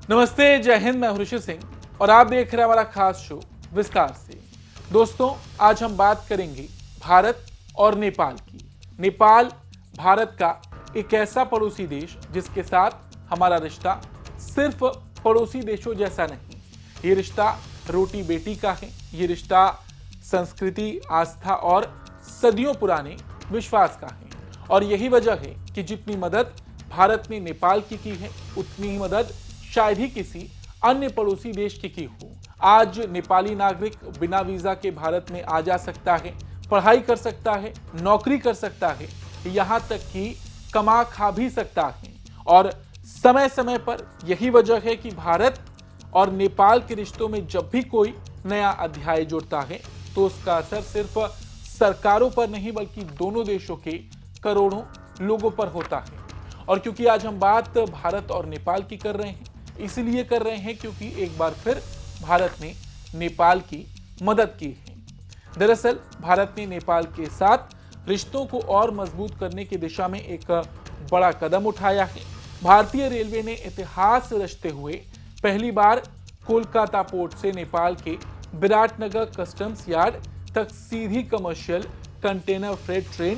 नमस्ते, जय हिंद। मैं ऋषि सिंह और आप देख रहे हैं हमारा खास शो विस्तार से। दोस्तों, आज हम बात करेंगे भारत और नेपाल की। नेपाल भारत का एक ऐसा पड़ोसी देश जिसके साथ हमारा रिश्ता सिर्फ पड़ोसी देशों जैसा नहीं, ये रिश्ता रोटी बेटी का है। ये रिश्ता संस्कृति, आस्था और सदियों पुराने विश्वास का है। और यही वजह है कि जितनी मदद भारत ने नेपाल की है, उतनी ही मदद शायद ही किसी अन्य पड़ोसी देश की हो। आज नेपाली नागरिक बिना वीजा के भारत में आ जा सकता है, पढ़ाई कर सकता है, नौकरी कर सकता है, यहाँ तक कि कमा खा भी सकता है। और समय समय पर यही वजह है कि भारत और नेपाल के रिश्तों में जब भी कोई नया अध्याय जुड़ता है तो उसका असर सिर्फ सरकारों पर नहीं बल्कि दोनों देशों के करोड़ों लोगों पर होता है। और क्योंकि आज हम बात भारत और नेपाल की कर रहे हैं, इसलिए कर रहे हैं क्योंकि एक बार फिर भारत ने नेपाल की मदद की है। दरअसल भारत ने नेपाल के साथ रिश्तों को और मजबूत करने की दिशा में एक बड़ा कदम उठाया है। भारतीय रेलवे ने इतिहास रचते हुए पहली बार कोलकाता पोर्ट से नेपाल के विराटनगर कस्टम्स यार्ड तक सीधी कमर्शियल कंटेनर फ्रेट ट्रेन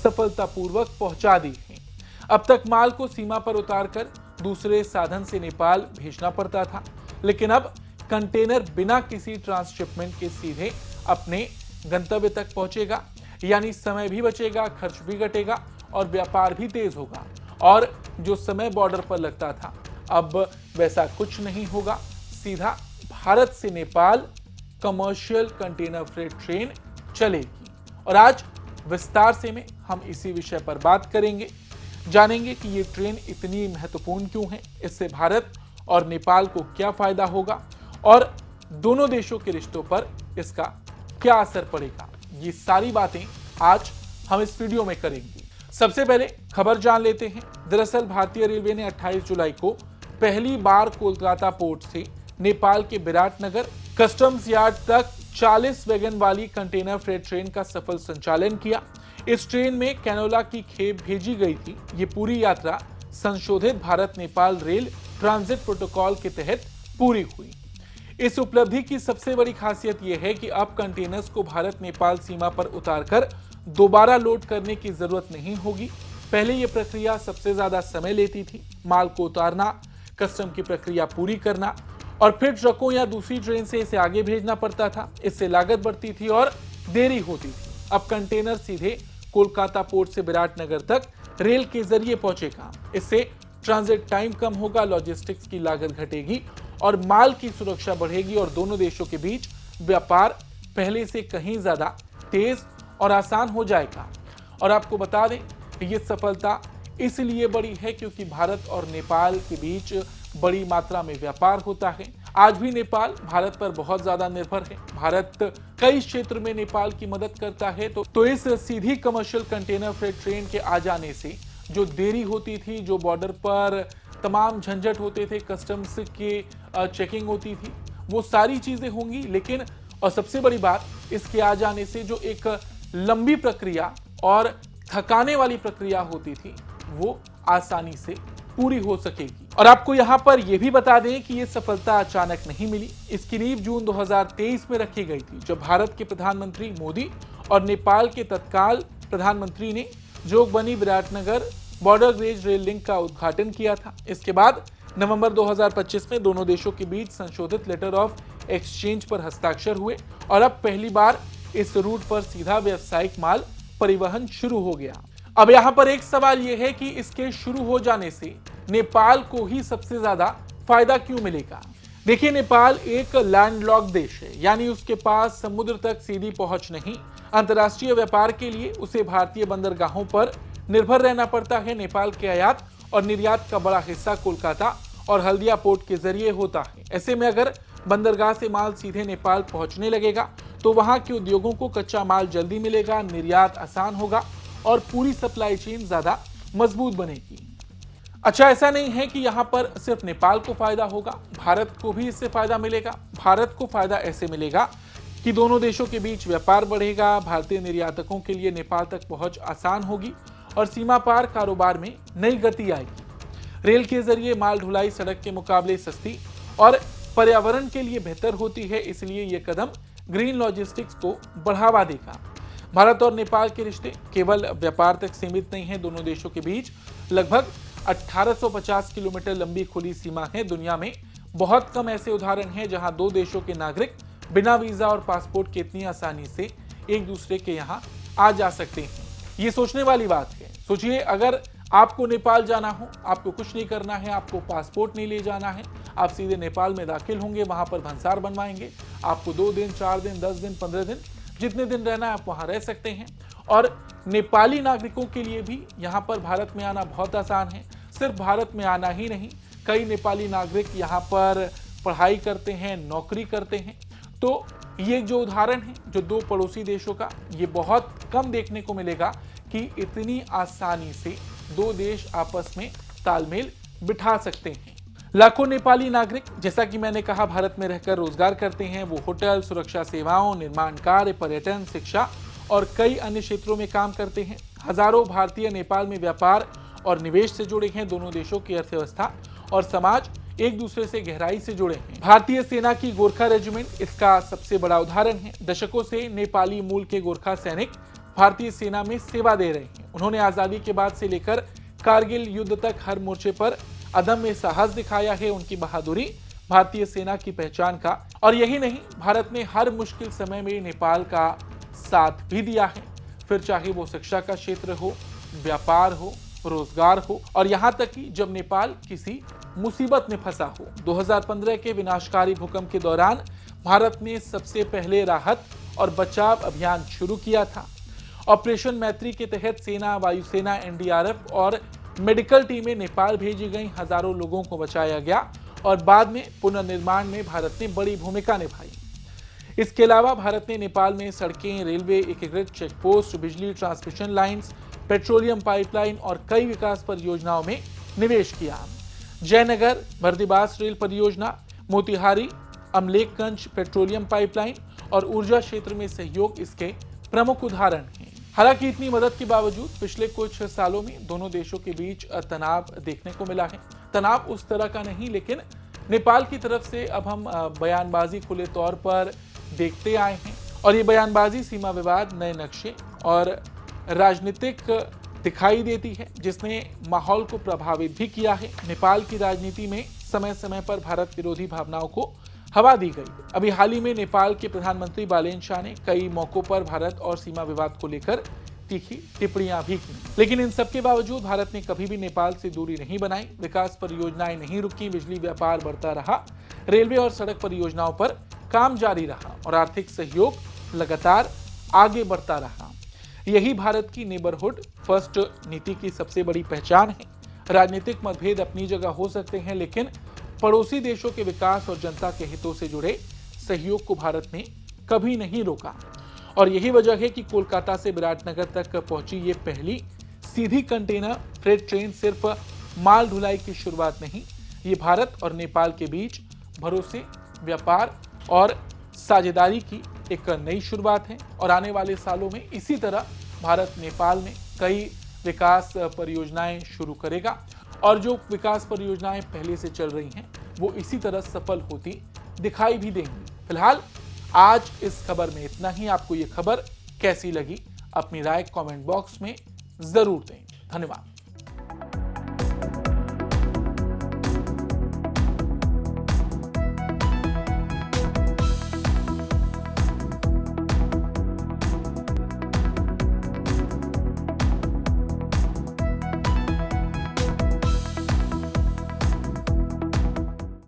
सफलतापूर्वक पहुंचा दी है। अब तक माल को सीमा पर उतारकर दूसरे साधन से नेपाल भेजना पड़ता था, लेकिन अब कंटेनर बिना किसी ट्रांसशिपमेंट के सीधे अपने गंतव्य तक पहुंचेगा। यानी समय भी बचेगा, खर्च भी घटेगा और व्यापार भी तेज होगा। और जो समय बॉर्डर पर लगता था, अब वैसा कुछ नहीं होगा। सीधा भारत से Nepal commercial container freight train चलेगी। और आज विस्तार से में हम इसी विषय पर बात करेंगे, जानेंगे कि ये ट्रेन इतनी महत्वपूर्ण क्यों है, इससे भारत और नेपाल को क्या फायदा होगा और दोनों देशों के रिश्तों पर इसका क्या असर पड़ेगा। ये सारी बातें आज हम इस वीडियो में करेंगे। सबसे पहले खबर जान लेते हैं। दरअसल भारतीय रेलवे ने 28 जुलाई को पहली बार कोलकाता पोर्ट से नेपाल के विराटनगर कस्टम्स यार्ड तक 40 वैगन वाली कंटेनर फ्रेट ट्रेन का सफल संचालन किया। इस ट्रेन में कैनोला की खेप भेजी गई थी। ये पूरी यात्रा संशोधित Bharat Nepal rail transit protocol के तहत पूरी हुई। इस उपलब्धि की सबसे बड़ी खासियत यह है कि अब कंटेनर्स को भारत नेपाल सीमा पर उतारकर दोबारा लोड करने की जरूरत नहीं होगी। पहले यह प्रक्रिया सबसे ज्यादा समय लेती थी। माल को उतारना, कस्टम की प्रक्रिया पूरी करना और फिर ट्रकों या दूसरी ट्रेन से इसे आगे भेजना पड़ता था। इससे लागत बढ़ती थी और देरी होती थी। अब कंटेनर सीधे कोलकाता पोर्ट से विराटनगर तक रेल के जरिए पहुंचेगा। इससे ट्रांजिट टाइम कम होगा, लॉजिस्टिक्स की लागत घटेगी और माल की सुरक्षा बढ़ेगी और दोनों देशों के बीच व्यापार पहले से कहीं ज्यादा तेज और आसान हो जाएगा। और आपको बता दें, ये सफलता इसलिए बड़ी है क्योंकि भारत और नेपाल के बीच बड़ी मात्रा में व्यापार होता है। आज भी नेपाल भारत पर बहुत ज्यादा निर्भर है। भारत कई क्षेत्र में नेपाल की मदद करता है। तो इस सीधी कमर्शियल कंटेनर फ्रेट ट्रेन के आ जाने से जो देरी होती थी, जो बॉर्डर पर तमाम झंझट होते थे, कस्टम्स के चेकिंग होती थी, वो सारी चीजें होंगी। लेकिन और सबसे बड़ी बात, इसके आ जाने से जो एक लंबी प्रक्रिया और थकाने वाली प्रक्रिया होती थी, वो आसानी से पूरी हो सकेगी। और आपको यहां पर यह भी बता दें कि यह सफलता अचानक नहीं मिली। इसकी नींव जून 2023 में रखी गई थी, जब भारत के प्रधानमंत्री मोदी और नेपाल के तत्काल प्रधानमंत्री ने Jogbani Viratnagar border gauge rail link का उद्घाटन किया था। इसके बाद नवंबर 2025 में दोनों देशों के बीच संशोधित लेटर ऑफ एक्सचेंज पर हस्ताक्षर हुए और अब पहली बार इस रूट पर सीधा व्यावसायिक माल परिवहन शुरू हो गया। अब यहां पर एक सवाल यह है कि इसके शुरू हो जाने से नेपाल को ही सबसे ज्यादा फायदा क्यों मिलेगा। देखिए, नेपाल एक लैंडलॉक्ड देश है, यानी उसके पास समुद्र तक सीधी पहुंच नहीं। अंतर्राष्ट्रीय व्यापार के लिए उसे भारतीय बंदरगाहों पर निर्भर रहना पड़ता है। नेपाल के आयात और निर्यात का बड़ा हिस्सा कोलकाता और हल्दिया पोर्ट के जरिए होता है। ऐसे में अगर बंदरगाह से माल सीधे नेपाल पहुंचने लगेगा तो वहां के उद्योगों को कच्चा माल जल्दी मिलेगा, निर्यात आसान होगा और पूरी सप्लाई चेन ज्यादा मजबूत बनेगी। अच्छा, ऐसा नहीं है कि यहाँ पर सिर्फ नेपाल को फायदा होगा, भारत को भी इससे फायदा मिलेगा। भारत को फायदा ऐसे मिलेगा कि दोनों देशों के बीच व्यापार बढ़ेगा, भारतीय निर्यातकों के लिए नेपाल तक पहुंच आसान होगी और सीमा पार कारोबार में नई गति आएगी। रेल के जरिए माल ढुलाई सड़क के मुकाबले सस्ती और पर्यावरण के लिए बेहतर होती है, इसलिए यह कदम ग्रीन लॉजिस्टिक्स को बढ़ावा देगा। भारत और नेपाल के रिश्ते केवल व्यापार तक सीमित नहीं हैं। दोनों देशों के बीच लगभग 1850 किलोमीटर लंबी खुली सीमा है। दुनिया में बहुत कम ऐसे उदाहरण हैं जहां दो देशों के नागरिक बिना वीजा और पासपोर्ट के इतनी आसानी से एक दूसरे के यहां आ जा सकते हैं। ये सोचने वाली बात है। सोचिए, अगर आपको नेपाल जाना हो, आपको कुछ नहीं करना है, आपको पासपोर्ट नहीं ले जाना है, आप सीधे नेपाल में दाखिल होंगे, वहां पर भंसार बनवाएंगे। आपको 2 दिन, 4 दिन, 10 दिन, 15 दिन, जितने दिन रहना है आप वहां रह सकते हैं। और नेपाली नागरिकों के लिए भी यहां पर भारत में आना बहुत आसान है। सिर्फ भारत में आना ही नहीं, कई नेपाली नागरिक यहां पर पढ़ाई करते हैं, नौकरी करते हैं। तो ये जो उदाहरण है जो दो पड़ोसी देशों का, ये बहुत कम देखने को मिलेगा कि इतनी आसानी से दो देश आपस में तालमेल बिठा सकते हैं। लाखों नेपाली नागरिक, जैसा कि मैंने कहा, भारत में रहकर रोजगार करते हैं। वो होटल, सुरक्षा सेवाओं, निर्माण कार्य, पर्यटन, शिक्षा और कई अन्य क्षेत्रों में काम करते हैं। हजारों भारतीय नेपाल में व्यापार और निवेश से जुड़े हैं। दोनों देशों की अर्थव्यवस्था और समाज एक दूसरे से गहराई से जुड़े हैं। भारतीय सेना की गोरखा रेजिमेंट इसका सबसे बड़ा उदाहरण है। दशकों से नेपाली मूल के गोरखा सैनिक भारतीय सेना में सेवा दे रहे हैं। उन्होंने आजादी के बाद से लेकर कारगिल युद्ध तक हर मोर्चे पर अदम्य साहस दिखाया है। उनकी बहादुरी भारतीय सेना की पहचान का। और यही नहीं, भारत ने हर मुश्किल समय में नेपाल का साथ भी दिया है, फिर चाहे वो शिक्षा का क्षेत्र हो, व्यापार हो, रोजगार हो, और यहां तक कि जब नेपाल किसी मुसीबत में फंसा हो। 2015 के विनाशकारी भूकंप के दौरान भारत ने सबसे पहले राहत और बचाव अभियान शुरू किया था। ऑपरेशन मैत्री के तहत सेना, वायुसेना, एनडीआरएफ और मेडिकल टीमें नेपाल भेजी गईं। हजारों लोगों को बचाया गया और बाद में पुनर्निर्माण में भारत ने बड़ी भूमिका निभाई। इसके अलावा भारत ने नेपाल में सड़कें, रेलवे, एकीकृत चेकपोस्ट, बिजली ट्रांसमिशन लाइन्स, पेट्रोलियम पाइपलाइन और कई विकास परियोजनाओं में निवेश किया। जयनगर बर्दिबास रेल परियोजना, मोतिहारी अमलेखगंज पेट्रोलियम पाइपलाइन और ऊर्जा क्षेत्र में सहयोग इसके प्रमुख उदाहरण हैं। हालांकि इतनी मदद के बावजूद पिछले कुछ सालों में दोनों देशों के बीच तनाव देखने को मिला है। तनाव उस तरह का नहीं, लेकिन नेपाल की तरफ से अब हम बयानबाजी खुले तौर पर देखते आए हैं। और ये बयानबाजी सीमा विवाद, नए नक्शे और राजनीतिक दिखाई देती है, जिसने माहौल को प्रभावित भी किया है। नेपाल की राजनीति में समय समय पर भारत विरोधी भावनाओं को हवा दी गई। अभी हाल ही में नेपाल के प्रधानमंत्री बालेन शाह ने कई मौकों पर भारत और सीमा विवाद को लेकर तीखी टिप्पणियां भी की। लेकिन इन सब के बावजूद भारत ने कभी भी नेपाल से दूरी नहीं बनाई। विकास परियोजनाएं नहीं रुकी, बिजली व्यापार बढ़ता रहा, रेलवे और सड़क परियोजनाओं पर काम जारी रहा और आर्थिक सहयोग लगातार आगे बढ़ता रहा। यही भारत की नेबरहुड फर्स्ट नीति की सबसे बड़ी पहचान है। राजनीतिक मतभेद अपनी जगह हो सकते हैं, लेकिन पड़ोसी देशों के विकास और जनता के हितों से जुड़े सहयोग को भारत ने कभी नहीं रोका। और यही वजह है कि कोलकाता से विराटनगर तक पहुंची ये पहली सीधी कंटेनर फ्रेट ट्रेन सिर्फ माल ढुलाई की शुरुआत नहीं, ये भारत और नेपाल के बीच भरोसे, व्यापार और साझेदारी की एक नई शुरुआत है। और आने वाले सालों में इसी तरह भारत नेपाल में कई विकास परियोजनाएं शुरू करेगा और जो विकास परियोजनाएं पहले से चल रही हैं वो इसी तरह सफल होती दिखाई भी देंगी। फिलहाल आज इस खबर में इतना ही। आपको ये खबर कैसी लगी, अपनी राय कमेंट बॉक्स में जरूर दें। धन्यवाद।